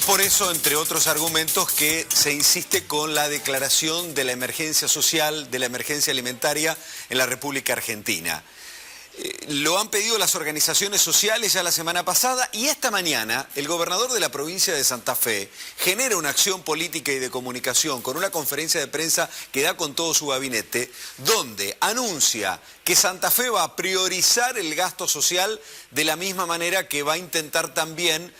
Es por eso, entre otros argumentos, que se insiste con la declaración de la emergencia social, de la emergencia alimentaria en la República Argentina. Lo han pedido las organizaciones sociales ya la semana pasada y esta mañana el gobernador de la provincia de Santa Fe genera una acción política y de comunicación con una conferencia de prensa que da con todo su gabinete, donde anuncia que Santa Fe va a priorizar el gasto social de la misma manera que va a intentar también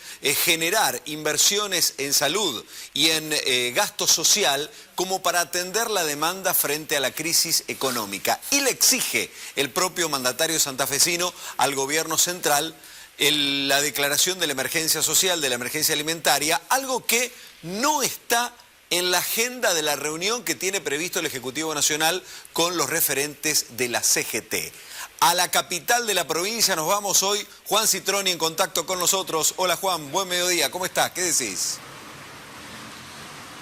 generar inversiones en salud y en gasto social como para atender la demanda frente a la crisis económica. Y le exige el propio mandatario santafesino al gobierno central la declaración de la emergencia social, de la emergencia alimentaria, algo que no está en la agenda de la reunión que tiene previsto el Ejecutivo Nacional con los referentes de la CGT. A la capital de la provincia nos vamos hoy. Juan Citroni en contacto con nosotros. Hola Juan, buen mediodía, ¿cómo estás? ¿Qué decís?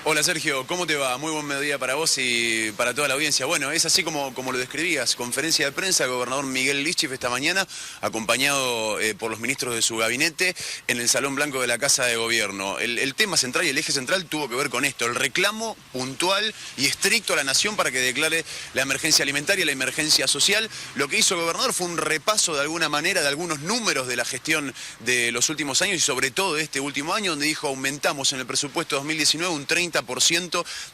Hola Sergio, ¿cómo te va? Muy buen mediodía para vos y para toda la audiencia. Bueno, es así como lo describías. Conferencia de prensa, el gobernador Miguel Lischif esta mañana, acompañado por los ministros de su gabinete en el Salón Blanco de la Casa de Gobierno. El tema central y el eje central tuvo que ver con esto, el reclamo puntual y estricto a la nación para que declare la emergencia alimentaria, la emergencia social. Lo que hizo el gobernador fue un repaso de alguna manera de algunos números de la gestión de los últimos años y sobre todo de este último año, donde dijo aumentamos en el presupuesto 2019 un 30%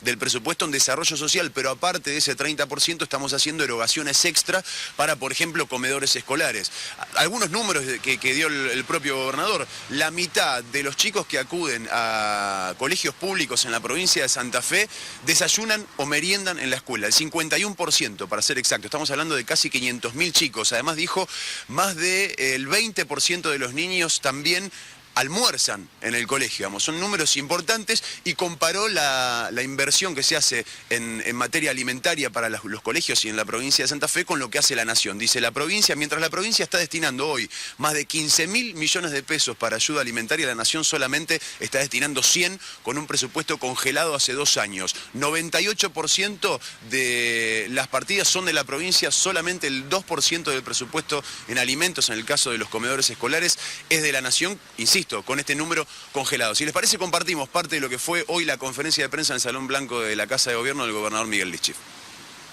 del presupuesto en desarrollo social, pero aparte de ese 30% estamos haciendo erogaciones extra para, por ejemplo, comedores escolares. Algunos números que dio el propio gobernador: la mitad de los chicos que acuden a colegios públicos en la provincia de Santa Fe desayunan o meriendan en la escuela, el 51% para ser exacto. Estamos hablando de casi 500.000 chicos. Además dijo, más del 20% de los niños también almuerzan en el colegio, digamos. Son números importantes y comparó la inversión que se hace en materia alimentaria para los colegios y en la provincia de Santa Fe con lo que hace la nación. Dice la provincia, mientras la provincia está destinando hoy más de 15.000 millones de pesos para ayuda alimentaria, la nación solamente está destinando 100 con un presupuesto congelado hace 2 años. 98% de las partidas son de la provincia, solamente el 2% del presupuesto en alimentos, en el caso de los comedores escolares, es de la nación, insisto, con este número congelado. Si les parece, compartimos parte de lo que fue hoy la conferencia de prensa en el Salón Blanco de la Casa de Gobierno del gobernador Miguel Lischif.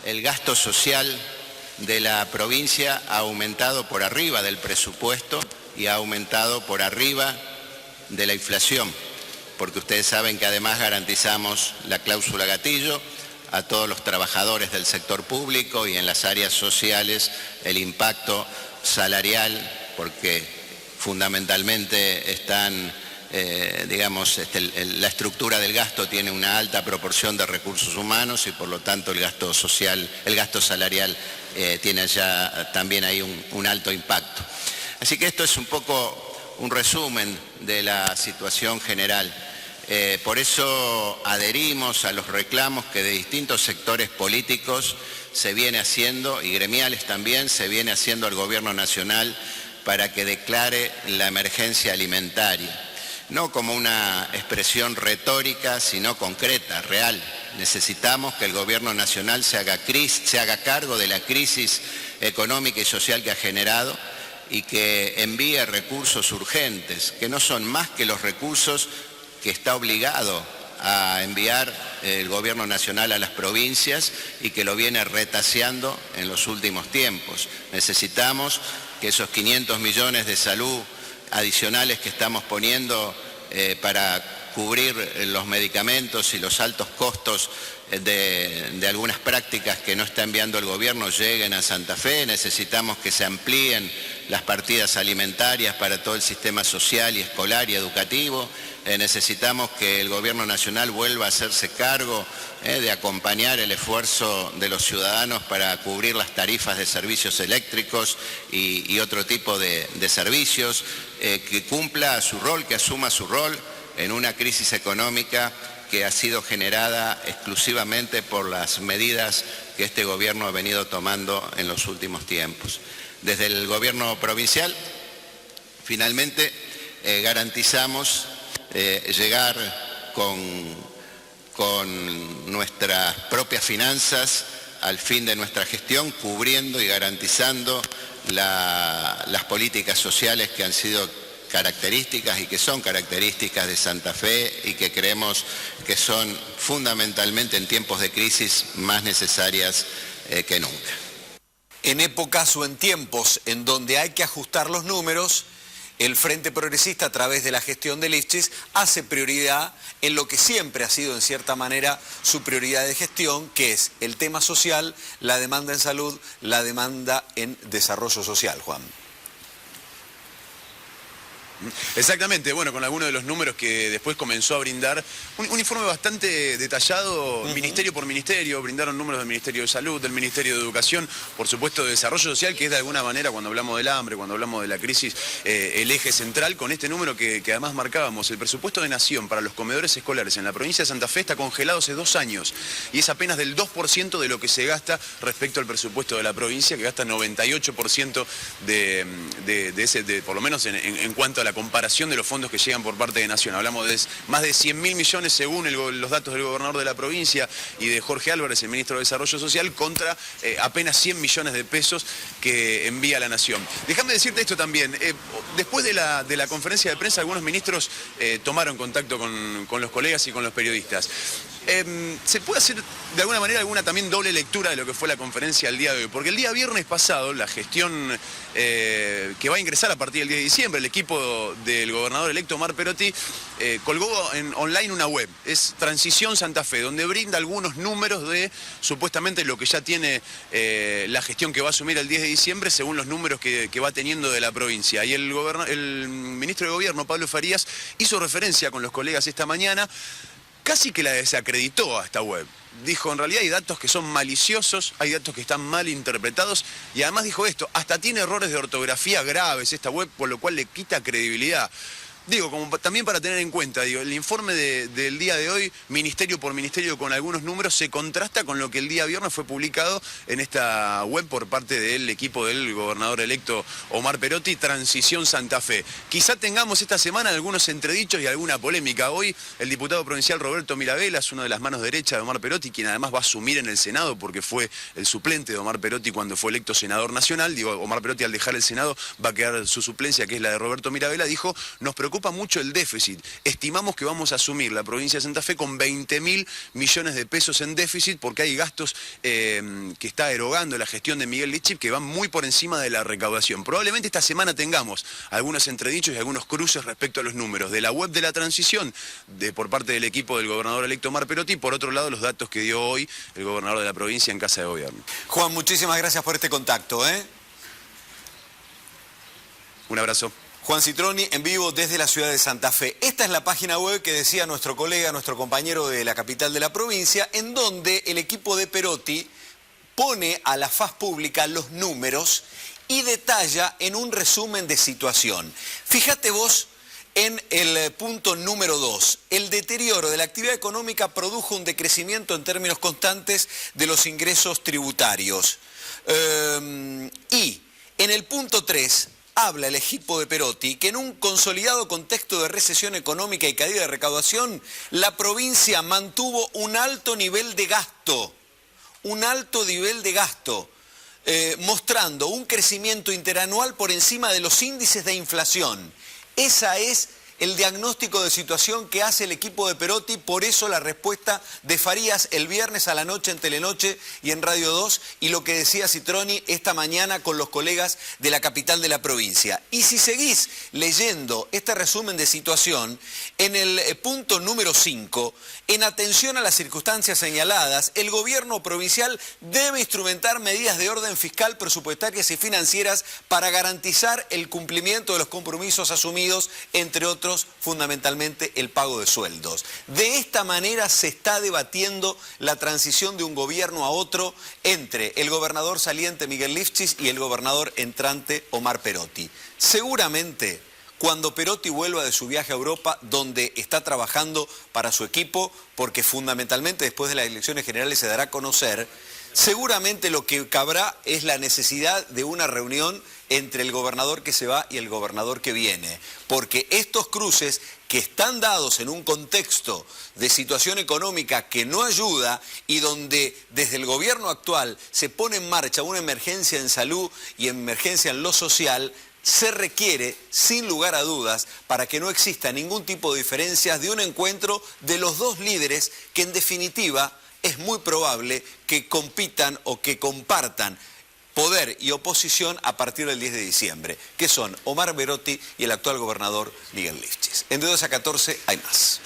El gasto social de la provincia ha aumentado por arriba del presupuesto y ha aumentado por arriba de la inflación, porque ustedes saben que además garantizamos la cláusula gatillo a todos los trabajadores del sector público y en las áreas sociales el impacto salarial, porque fundamentalmente están, la estructura del gasto tiene una alta proporción de recursos humanos y por lo tanto el gasto social, el gasto salarial tiene ya también ahí un alto impacto. Así que esto es un poco un resumen de la situación general. Por eso adherimos a los reclamos que de distintos sectores políticos se viene haciendo, y gremiales también, se viene haciendo al Gobierno Nacional para que declare la emergencia alimentaria, no como una expresión retórica, sino concreta, real. Necesitamos que el Gobierno Nacional se haga cargo de la crisis económica y social que ha generado y que envíe recursos urgentes, que no son más que los recursos que está obligado a enviar el Gobierno Nacional a las provincias y que lo viene retaseando en los últimos tiempos. Necesitamos que esos 500 millones de salud adicionales que estamos poniendo para cubrir los medicamentos y los altos costos de algunas prácticas que no está enviando el gobierno lleguen a Santa Fe. Necesitamos que se amplíen las partidas alimentarias para todo el sistema social y escolar y educativo. Necesitamos que el Gobierno Nacional vuelva a hacerse cargo de acompañar el esfuerzo de los ciudadanos para cubrir las tarifas de servicios eléctricos y otro tipo de servicios, que cumpla su rol, que asuma su rol en una crisis económica que ha sido generada exclusivamente por las medidas que este gobierno ha venido tomando en los últimos tiempos. Desde el gobierno provincial, finalmente, garantizamos llegar con nuestras propias finanzas al fin de nuestra gestión, cubriendo y garantizando las políticas sociales que han sido características y que son características de Santa Fe y que creemos que son fundamentalmente en tiempos de crisis más necesarias que nunca. En épocas o en tiempos en donde hay que ajustar los números, el Frente Progresista, a través de la gestión de Lifchis, hace prioridad en lo que siempre ha sido, en cierta manera, su prioridad de gestión, que es el tema social, la demanda en salud, la demanda en desarrollo social, Juan. Exactamente, bueno, con algunos de los números que después comenzó a brindar, un informe bastante detallado, ministerio por ministerio, brindaron números del Ministerio de Salud, del Ministerio de Educación, por supuesto de Desarrollo Social, que es de alguna manera, cuando hablamos del hambre, cuando hablamos de la crisis, el eje central, con este número que además marcábamos. El presupuesto de Nación para los comedores escolares en la provincia de Santa Fe está congelado hace 2 años, y es apenas del 2% de lo que se gasta respecto al presupuesto de la provincia, que gasta 98% por lo menos en cuanto a la comparación de los fondos que llegan por parte de Nación. Hablamos de más de 100.000 millones según los datos del gobernador de la provincia y de Jorge Álvarez, el ministro de Desarrollo Social, contra apenas 100 millones de pesos que envía la Nación. Déjame decirte esto también. Después de la conferencia de prensa, algunos ministros tomaron contacto con los colegas y con los periodistas. ¿Se puede hacer de alguna manera alguna también doble lectura de lo que fue la conferencia el día de hoy? Porque el día viernes pasado, la gestión que va a ingresar a partir del 10 de diciembre, el equipo del gobernador electo Omar Perotti colgó online una web, es Transición Santa Fe, donde brinda algunos números de supuestamente lo que ya tiene la gestión que va a asumir el 10 de diciembre según los números que va teniendo de la provincia. Y el ministro de Gobierno, Pablo Farías, hizo referencia con los colegas esta mañana, casi que la desacreditó a esta web. Dijo, en realidad hay datos que son maliciosos, hay datos que están mal interpretados, y además dijo esto, hasta tiene errores de ortografía graves esta web, por lo cual le quita credibilidad. Digo, como también para tener en cuenta, digo, el informe del día de hoy, ministerio por ministerio, con algunos números, se contrasta con lo que el día viernes fue publicado en esta web por parte del equipo del gobernador electo Omar Perotti, Transición Santa Fe. Quizá tengamos esta semana algunos entredichos y alguna polémica. Hoy el diputado provincial Roberto Mirabella es una de las manos derechas de Omar Perotti, quien además va a asumir en el Senado porque fue el suplente de Omar Perotti cuando fue electo senador nacional. Digo, Omar Perotti al dejar el Senado va a quedar su suplencia, que es la de Roberto Mirabella. Dijo, nos preocupa mucho el déficit. Estimamos que vamos a asumir la provincia de Santa Fe con 20.000 millones de pesos en déficit porque hay gastos que está erogando la gestión de Miguel Lifchis que van muy por encima de la recaudación. Probablemente esta semana tengamos algunos entredichos y algunos cruces respecto a los números de la web de la transición por parte del equipo del gobernador electo Omar Perotti y por otro lado los datos que dio hoy el gobernador de la provincia en Casa de Gobierno. Juan, muchísimas gracias por este contacto. Un abrazo. Juan Citroni, en vivo desde la ciudad de Santa Fe. Esta es la página web que decía nuestro colega, nuestro compañero de la capital de la provincia, en donde el equipo de Perotti pone a la faz pública los números y detalla en un resumen de situación. Fíjate vos en el punto número 2. El deterioro de la actividad económica produjo un decrecimiento en términos constantes de los ingresos tributarios. Y en el punto 3... habla el equipo de Perotti que en un consolidado contexto de recesión económica y caída de recaudación, la provincia mantuvo un alto nivel de gasto, mostrando un crecimiento interanual por encima de los índices de inflación. Esa es el diagnóstico de situación que hace el equipo de Perotti, por eso la respuesta de Farías el viernes a la noche en Telenoche y en Radio 2, y lo que decía Citroni esta mañana con los colegas de la capital de la provincia. Y si seguís leyendo este resumen de situación, en el punto número 5, en atención a las circunstancias señaladas, el gobierno provincial debe instrumentar medidas de orden fiscal, presupuestarias y financieras para garantizar el cumplimiento de los compromisos asumidos, entre otros, fundamentalmente el pago de sueldos. De esta manera se está debatiendo la transición de un gobierno a otro entre el gobernador saliente Miguel Lifchis y el gobernador entrante Omar Perotti. Seguramente, cuando Perotti vuelva de su viaje a Europa, donde está trabajando para su equipo, porque fundamentalmente después de las elecciones generales se dará a conocer, seguramente lo que cabrá es la necesidad de una reunión entre el gobernador que se va y el gobernador que viene, porque estos cruces que están dados en un contexto de situación económica que no ayuda y donde desde el gobierno actual se pone en marcha una emergencia en salud y emergencia en lo social, se requiere, sin lugar a dudas, para que no exista ningún tipo de diferencias, de un encuentro de los dos líderes que en definitiva es muy probable que compitan o que compartan poder y oposición a partir del 10 de diciembre, que son Omar Berotti y el actual gobernador Miguel Lifchis. En De 2 a 14 hay más.